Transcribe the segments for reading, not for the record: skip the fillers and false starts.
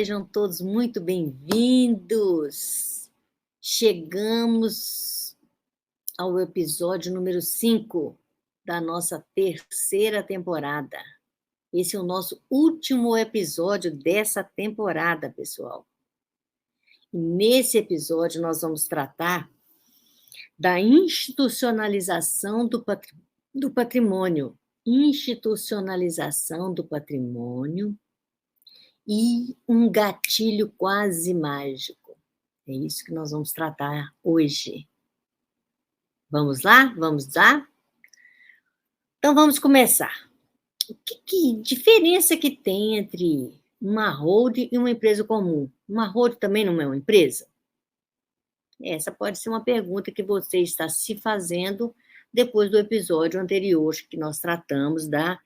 sejam todos muito bem-vindos. Chegamos ao episódio número 5 da nossa terceira temporada. Esse é o nosso último episódio dessa temporada, pessoal. E nesse episódio nós vamos tratar da institucionalização do patrimônio. Institucionalização do patrimônio e um gatilho quase mágico. É isso que nós vamos tratar hoje. Vamos lá? Vamos lá? Então, vamos começar. Que diferença que tem entre uma holding e uma empresa comum? Uma holding também não é uma empresa? Essa pode ser uma pergunta que você está se fazendo depois do episódio anterior, que nós tratamos da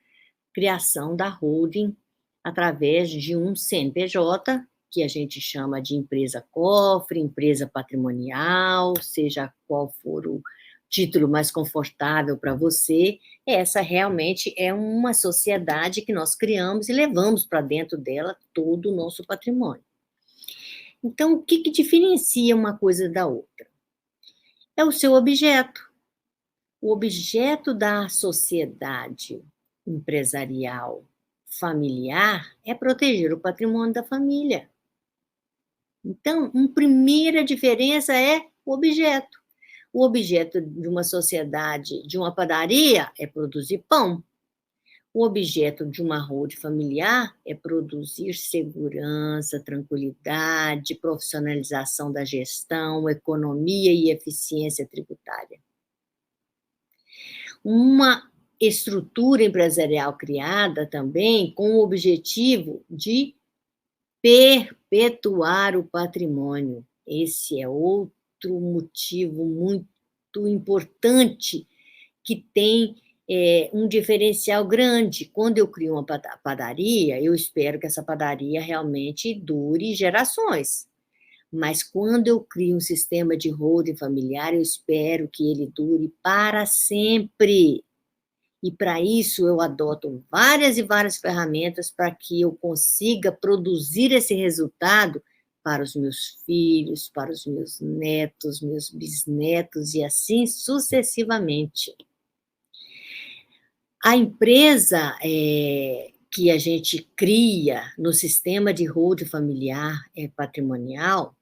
criação da holding através de um CNPJ, que a gente chama de empresa cofre, empresa patrimonial, seja qual for o título mais confortável para você. Essa realmente é uma sociedade que nós criamos e levamos para dentro dela todo o nosso patrimônio. Então, o que diferencia uma coisa da outra? É o seu objeto. O objeto da sociedade empresarial familiar é proteger o patrimônio da família. Então, uma primeira diferença é o objeto. O objeto de uma sociedade, de uma padaria, é produzir pão. O objeto de uma holding familiar é produzir segurança, tranquilidade, profissionalização da gestão, economia e eficiência tributária. Uma estrutura empresarial criada também com o objetivo de perpetuar o patrimônio. Esse é outro motivo muito importante que tem um diferencial grande. Quando eu crio uma padaria, eu espero que essa padaria realmente dure gerações. Mas quando eu crio um sistema de holding familiar, eu espero que ele dure para sempre. E para isso eu adoto várias e várias ferramentas para que eu consiga produzir esse resultado para os meus filhos, para os meus netos, meus bisnetos e assim sucessivamente. A empresa que a gente cria no sistema de holding familiar patrimonial,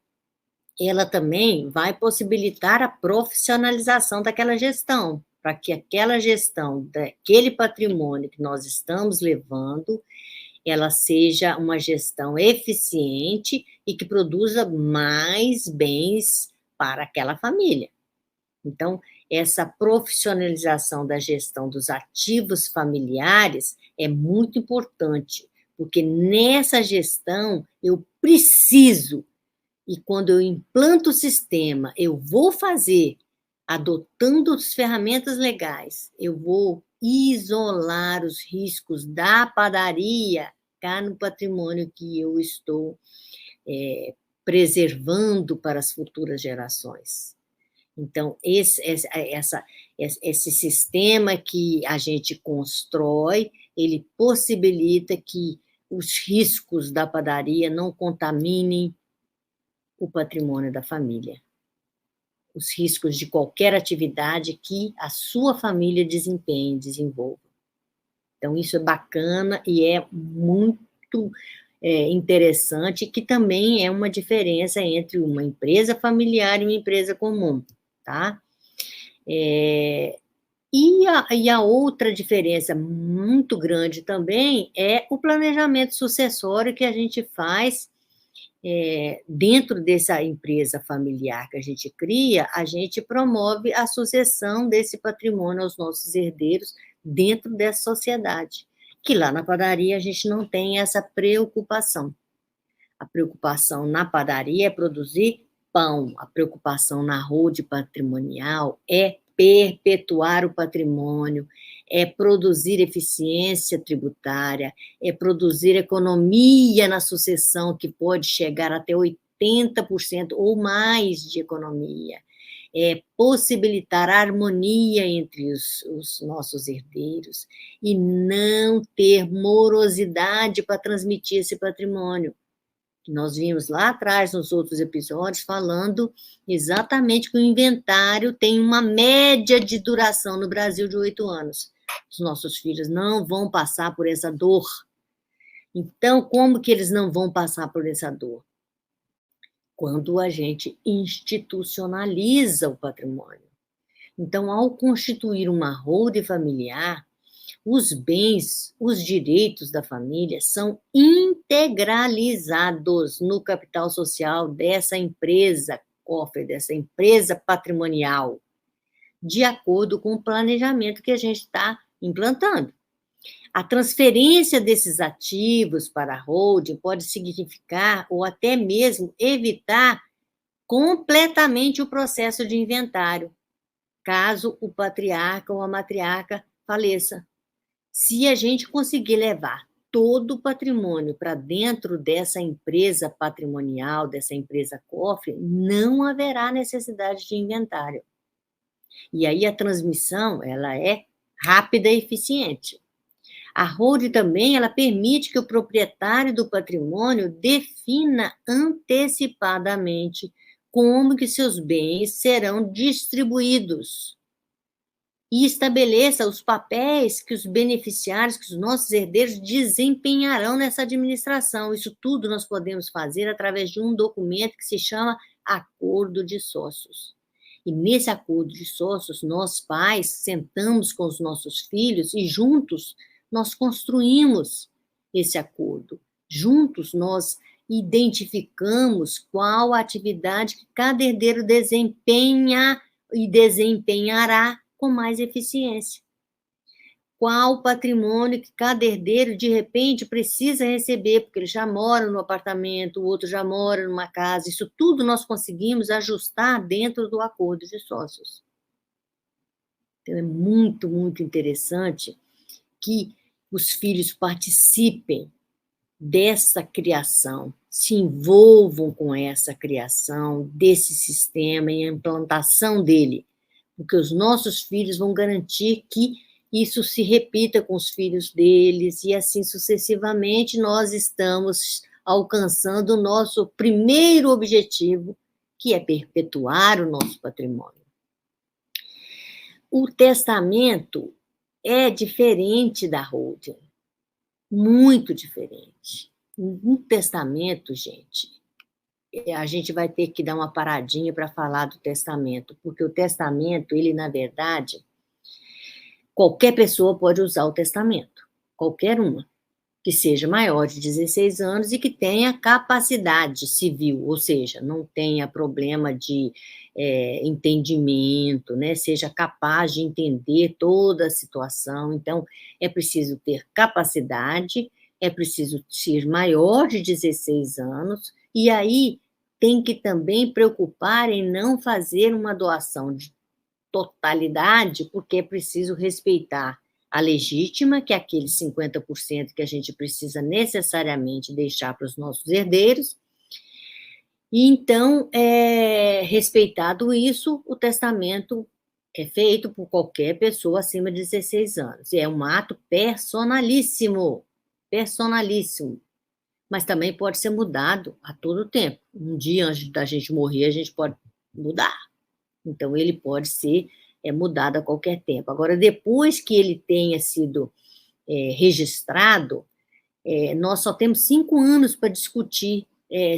ela também vai possibilitar a profissionalização daquela gestão, para que aquela gestão daquele patrimônio que nós estamos levando, ela seja uma gestão eficiente e que produza mais bens para aquela família. Então, essa profissionalização da gestão dos ativos familiares é muito importante, porque nessa gestão eu preciso. E quando eu implanto o sistema, eu vou fazer, adotando as ferramentas legais, eu vou isolar os riscos da padaria cá no patrimônio que eu estou preservando para as futuras gerações. Então, esse sistema que a gente constrói, ele possibilita que os riscos da padaria não contaminem o patrimônio da família, os riscos de qualquer atividade que a sua família desempenhe, desenvolva. Então, isso é bacana e é muito interessante, que também é uma diferença entre uma empresa familiar e uma empresa comum, tá? E a outra diferença muito grande também é o planejamento sucessório que a gente faz dentro dessa empresa familiar que a gente cria, a gente promove a sucessão desse patrimônio aos nossos herdeiros dentro dessa sociedade, que lá na padaria a gente não tem essa preocupação. A preocupação na padaria é produzir pão, a preocupação na holding patrimonial é perpetuar o patrimônio, é produzir eficiência tributária, é produzir economia na sucessão, que pode chegar até 80% ou mais de economia, é possibilitar a harmonia entre os nossos herdeiros e não ter morosidade para transmitir esse patrimônio. Nós vimos lá atrás, nos outros episódios, falando exatamente que o inventário tem uma média de duração no Brasil de 8 anos. Os nossos filhos não vão passar por essa dor. Então, como que eles não vão passar por essa dor? Quando a gente institucionaliza o patrimônio. Então, ao constituir uma holding familiar, os bens, os direitos da família são integralizados no capital social dessa empresa cofre, dessa empresa patrimonial, de acordo com o planejamento que a gente está implantando. A transferência desses ativos para a holding pode significar ou até mesmo evitar completamente o processo de inventário, caso o patriarca ou a matriarca faleça. Se a gente conseguir levar todo o patrimônio para dentro dessa empresa patrimonial, dessa empresa cofre, não haverá necessidade de inventário. E aí a transmissão, ela é rápida e eficiente. A holding também, ela permite que o proprietário do patrimônio defina antecipadamente como que seus bens serão distribuídos e estabeleça os papéis que os beneficiários, que os nossos herdeiros desempenharão nessa administração. Isso tudo nós podemos fazer através de um documento que se chama Acordo de Sócios. E nesse acordo de sócios, nós pais sentamos com os nossos filhos e juntos nós construímos esse acordo. Juntos nós identificamos qual a atividade que cada herdeiro desempenha e desempenhará com mais eficiência. Qual patrimônio que cada herdeiro, de repente, precisa receber, porque ele já mora no apartamento, o outro já mora numa casa. Isso tudo nós conseguimos ajustar dentro do acordo de sócios. Então, é muito, muito interessante que os filhos participem dessa criação, se envolvam com essa criação, desse sistema e a implantação dele, porque os nossos filhos vão garantir que isso se repita com os filhos deles, e assim sucessivamente nós estamos alcançando o nosso primeiro objetivo, que é perpetuar o nosso patrimônio. O testamento é diferente da holding, muito diferente. Um testamento, gente, a gente vai ter que dar uma paradinha para falar do testamento, porque o testamento, ele, na verdade, qualquer pessoa pode usar o testamento, qualquer uma, que seja maior de 16 anos e que tenha capacidade civil, ou seja, não tenha problema de entendimento, né? Seja capaz de entender toda a situação. Então, é preciso ter capacidade, é preciso ser maior de 16 anos, e aí tem que também preocupar em não fazer uma doação de totalidade, porque é preciso respeitar a legítima, que é aqueles 50% que a gente precisa necessariamente deixar para os nossos herdeiros. E então, respeitado isso, o testamento é feito por qualquer pessoa acima de 16 anos. É um ato personalíssimo, personalíssimo. Mas também pode ser mudado a todo tempo. Um dia antes da gente morrer, a gente pode mudar. Então, ele pode ser mudado a qualquer tempo. Agora, depois que ele tenha sido registrado, nós só temos 5 anos para discutir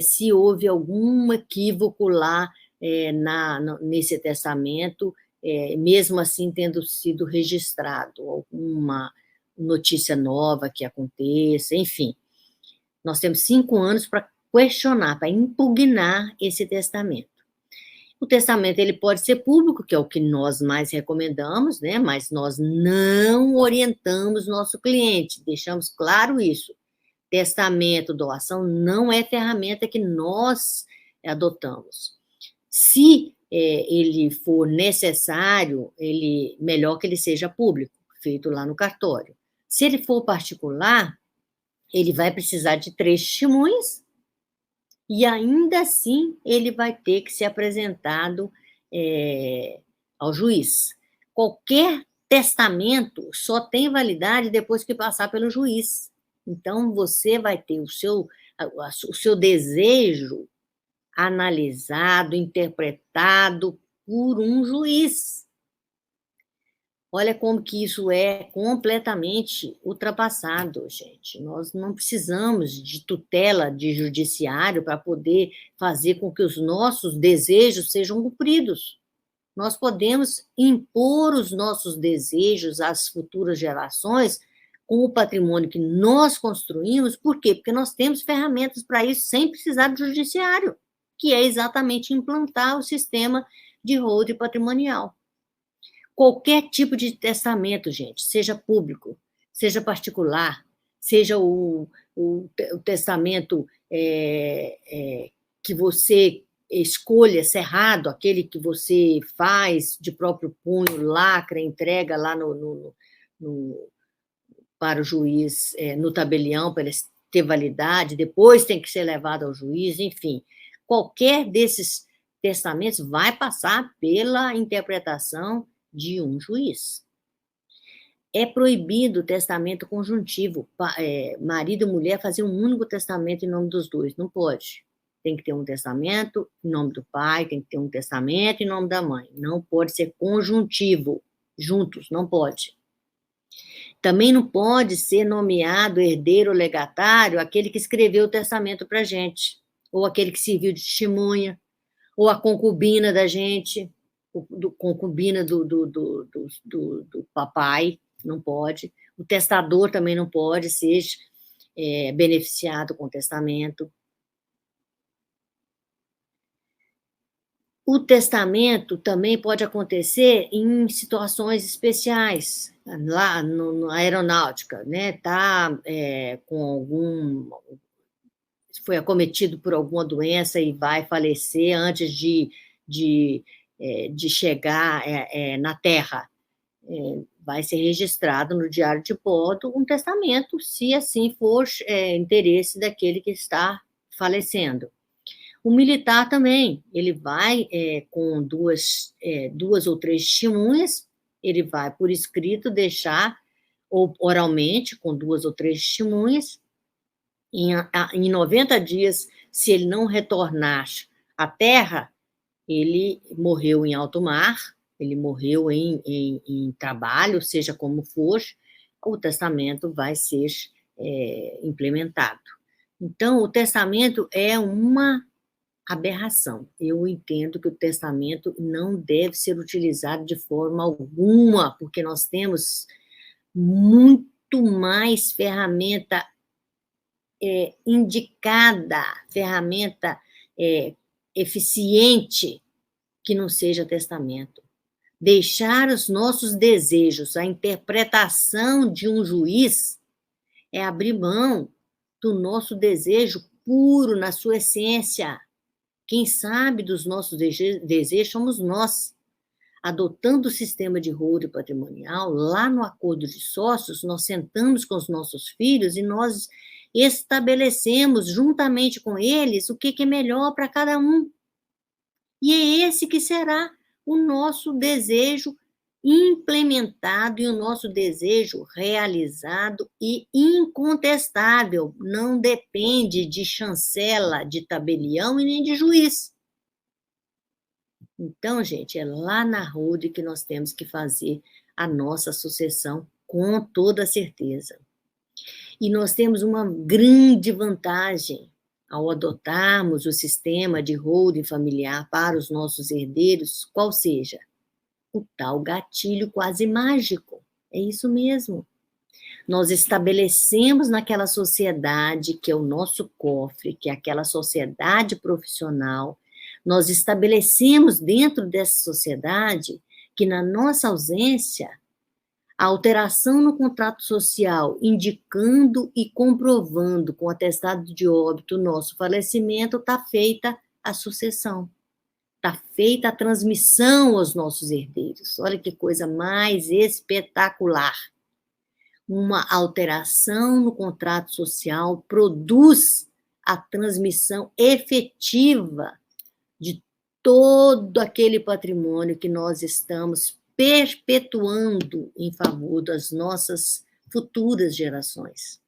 se houve algum equívoco lá nesse testamento, mesmo assim tendo sido registrado, alguma notícia nova que aconteça, enfim. Nós temos 5 anos para questionar, para impugnar esse testamento. O testamento ele pode ser público, que é o que nós mais recomendamos, né? Mas nós não orientamos nosso cliente, deixamos claro isso. Testamento, doação, não é ferramenta que nós adotamos. Se ele for necessário, melhor que ele seja público, feito lá no cartório. Se ele for particular, ele vai precisar de 3 testemunhas, e ainda assim ele vai ter que ser apresentado ao juiz. Qualquer testamento só tem validade depois que passar pelo juiz. Então, você vai ter o seu desejo analisado, interpretado por um juiz. Olha como que isso é completamente ultrapassado, gente. Nós não precisamos de tutela de judiciário para poder fazer com que os nossos desejos sejam cumpridos. Nós podemos impor os nossos desejos às futuras gerações com o patrimônio que nós construímos. Por quê? Porque nós temos ferramentas para isso sem precisar do judiciário, que é exatamente implantar o sistema de holding patrimonial. Qualquer tipo de testamento, gente, seja público, seja particular, seja o testamento que você escolha cerrado, aquele que você faz de próprio punho, lacra, entrega lá para o juiz no tabelião, para ele ter validade, depois tem que ser levado ao juiz, enfim. Qualquer desses testamentos vai passar pela interpretação de um juiz. É proibido o testamento conjuntivo, marido e mulher fazer um único testamento em nome dos dois, não pode. Tem que ter um testamento em nome do pai, tem que ter um testamento em nome da mãe. Não pode ser conjuntivo, juntos, não pode. Também não pode ser nomeado herdeiro ou legatário aquele que escreveu o testamento para a gente, ou aquele que serviu de testemunha, ou a concubina da gente, concubina do papai, não pode. O testador também não pode ser beneficiado com o testamento. O testamento também pode acontecer em situações especiais, lá na aeronáutica, né? Com foi acometido por alguma doença e vai falecer antes de chegar na Terra. Vai ser registrado no diário de bordo um testamento, se assim for interesse daquele que está falecendo. O militar também, ele vai com duas ou três testemunhas, ele vai por escrito deixar, ou oralmente, com duas ou três testemunhas, em 90 dias, se ele não retornar à Terra, ele morreu em alto mar, ele morreu em trabalho, seja como for, o testamento vai ser implementado. Então, o testamento é uma aberração. Eu entendo que o testamento não deve ser utilizado de forma alguma, porque nós temos muito mais ferramenta indicada, ferramenta eficiente que não seja testamento. Deixar os nossos desejos à interpretação de um juiz é abrir mão do nosso desejo puro na sua essência. Quem sabe dos nossos desejos somos nós. Adotando o sistema de holding patrimonial, lá no acordo de sócios, nós sentamos com os nossos filhos e nós estabelecemos, juntamente com eles, o que é melhor para cada um. E é esse que será o nosso desejo implementado e o nosso desejo realizado e incontestável. Não depende de chancela, de tabelião e nem de juiz. Então, gente, é lá na holding que nós temos que fazer a nossa sucessão com toda certeza. E nós temos uma grande vantagem ao adotarmos o sistema de holding familiar para os nossos herdeiros, qual seja? O tal gatilho quase mágico. É isso mesmo. Nós estabelecemos naquela sociedade, que é o nosso cofre, que é aquela sociedade profissional, nós estabelecemos dentro dessa sociedade que, na nossa ausência, a alteração no contrato social, indicando e comprovando com atestado de óbito o nosso falecimento, está feita a sucessão. Está feita a transmissão aos nossos herdeiros. Olha que coisa mais espetacular. Uma alteração no contrato social produz a transmissão efetiva de todo aquele patrimônio que nós estamos perpetuando em favor das nossas futuras gerações.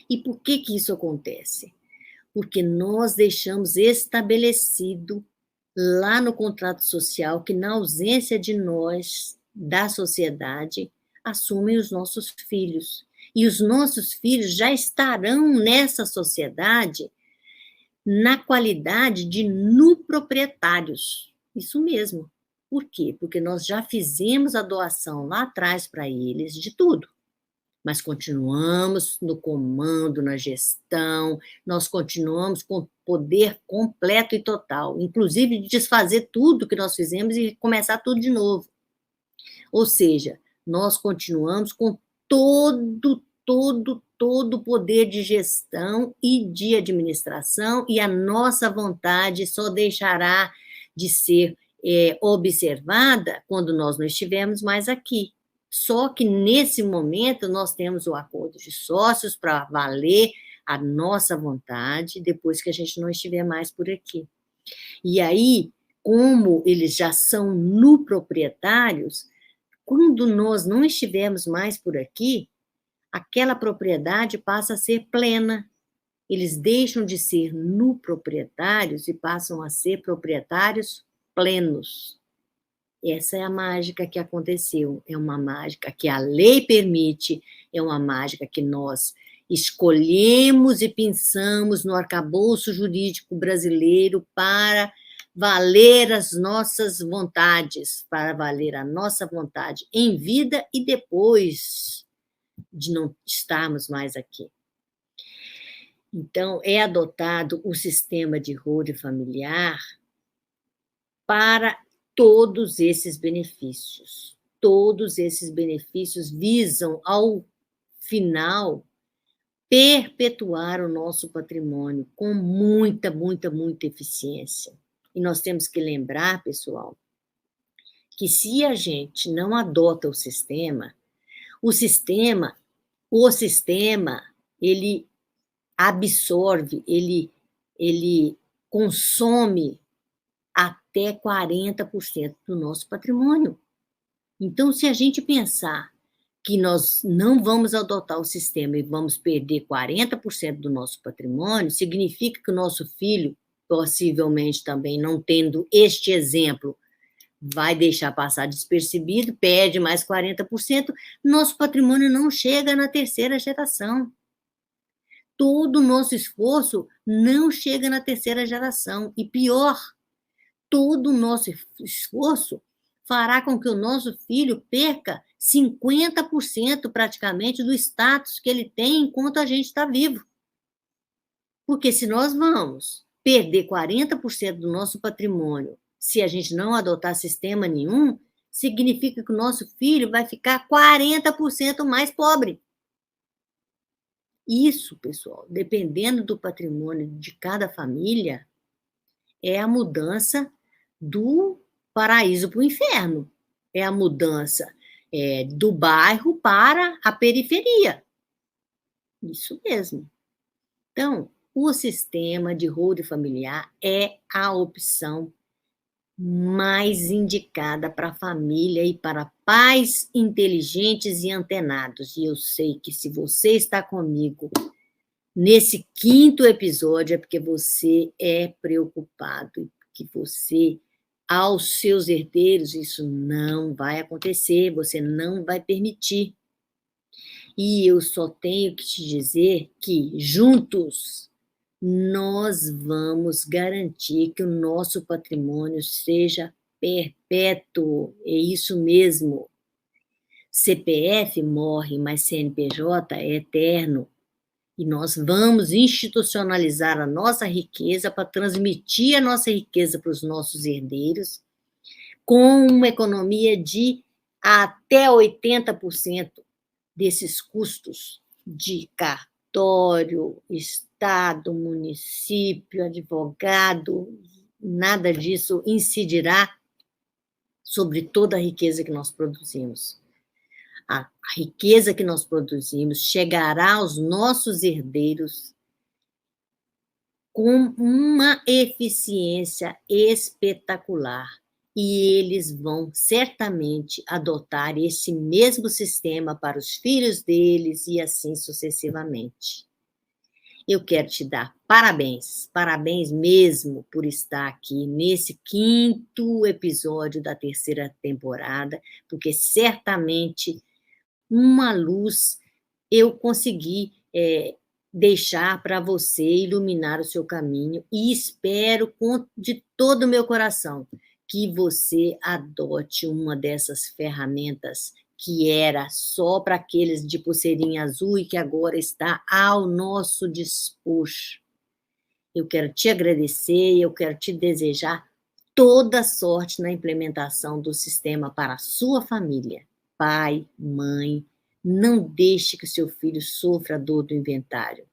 E por que que isso acontece? Porque nós deixamos estabelecido lá no contrato social que, na ausência de nós, da sociedade, assumem os nossos filhos. E os nossos filhos já estarão nessa sociedade na qualidade de nuproprietários. Isso mesmo. Por quê? Porque nós já fizemos a doação lá atrás para eles de tudo, mas continuamos no comando, na gestão, nós continuamos com poder completo e total, inclusive de desfazer tudo que nós fizemos e começar tudo de novo. Ou seja, nós continuamos com todo o poder de gestão e de administração, e a nossa vontade só deixará de ser observada quando nós não estivermos mais aqui. Só que, nesse momento, nós temos o acordo de sócios para valer a nossa vontade, depois que a gente não estiver mais por aqui. E aí, como eles já são nuproprietários, quando nós não estivermos mais por aqui, aquela propriedade passa a ser plena. Eles deixam de ser nuproprietários e passam a ser proprietários plenos. Essa é a mágica que aconteceu, é uma mágica que a lei permite, é uma mágica que nós escolhemos e pensamos no arcabouço jurídico brasileiro para valer as nossas vontades, para valer a nossa vontade em vida e depois de não estarmos mais aqui. Então, é adotado o sistema de rede familiar para todos esses benefícios. Todos esses benefícios visam, ao final, perpetuar o nosso patrimônio com muita eficiência. E nós temos que lembrar, pessoal, que se a gente não adota o sistema, ele absorve, ele consome até 40% do nosso patrimônio. Então, se a gente pensar que nós não vamos adotar o sistema e vamos perder 40% do nosso patrimônio, significa que o nosso filho, possivelmente também não tendo este exemplo, vai deixar passar despercebido, perde mais 40%, nosso patrimônio não chega na terceira geração. Todo o nosso esforço não chega na terceira geração. E pior, todo o nosso esforço fará com que o nosso filho perca 50% praticamente do status que ele tem enquanto a gente está vivo. Porque se nós vamos perder 40% do nosso patrimônio, se a gente não adotar sistema nenhum, significa que o nosso filho vai ficar 40% mais pobre. Isso, pessoal, dependendo do patrimônio de cada família, é a mudança do paraíso para o inferno. É a mudança do bairro para a periferia. Isso mesmo. Então, o sistema de holding familiar é a opção mais indicada para a família e para pais inteligentes e antenados. E eu sei que se você está comigo nesse 5º episódio é porque você é preocupado e que você, aos seus herdeiros, isso não vai acontecer, você não vai permitir. E eu só tenho que te dizer que, juntos, nós vamos garantir que o nosso patrimônio seja perpétuo. É isso mesmo. CPF morre, mas CNPJ é eterno. E nós vamos institucionalizar a nossa riqueza para transmitir a nossa riqueza para os nossos herdeiros, com uma economia de até 80% desses custos de cartório, Estado, município, advogado, nada disso incidirá sobre toda a riqueza que nós produzimos. A riqueza que nós produzimos chegará aos nossos herdeiros com uma eficiência espetacular. E eles vão certamente adotar esse mesmo sistema para os filhos deles e assim sucessivamente. Eu quero te dar parabéns, parabéns mesmo por estar aqui nesse 5º episódio da 3ª temporada, porque certamente uma luz eu consegui deixar para você iluminar o seu caminho e espero de todo o meu coração que você adote uma dessas ferramentas que era só para aqueles de pulseirinha azul e que agora está ao nosso dispor. Eu quero te agradecer e eu quero te desejar toda sorte na implementação do sistema para a sua família. Pai, mãe, não deixe que o seu filho sofra a dor do inventário.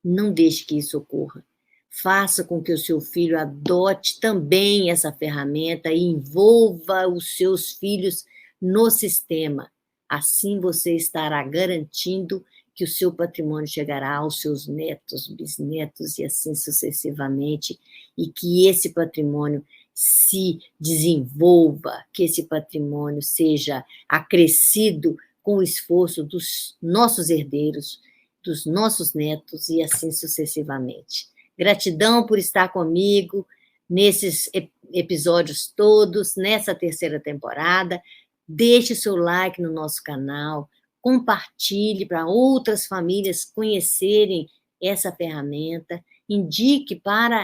Não deixe que isso ocorra. Faça com que o seu filho adote também essa ferramenta e envolva os seus filhos no sistema. Assim você estará garantindo que o seu patrimônio chegará aos seus netos, bisnetos e assim sucessivamente, e que esse patrimônio se desenvolva, que esse patrimônio seja acrescido com o esforço dos nossos herdeiros, dos nossos netos e assim sucessivamente. Gratidão por estar comigo nesses episódios todos, nessa 3ª temporada. Deixe o seu like no nosso canal, compartilhe para outras famílias conhecerem essa ferramenta, indique para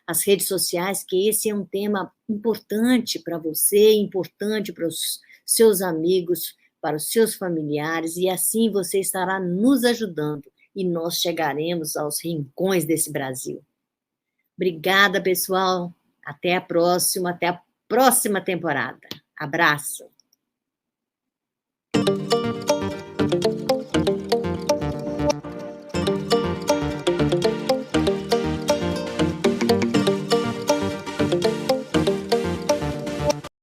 as redes sociais que esse é um tema importante para você, importante para os seus amigos, para os seus familiares, e assim você estará nos ajudando e nós chegaremos aos rincões desse Brasil. Obrigada, pessoal. Até a próxima temporada. Abraço.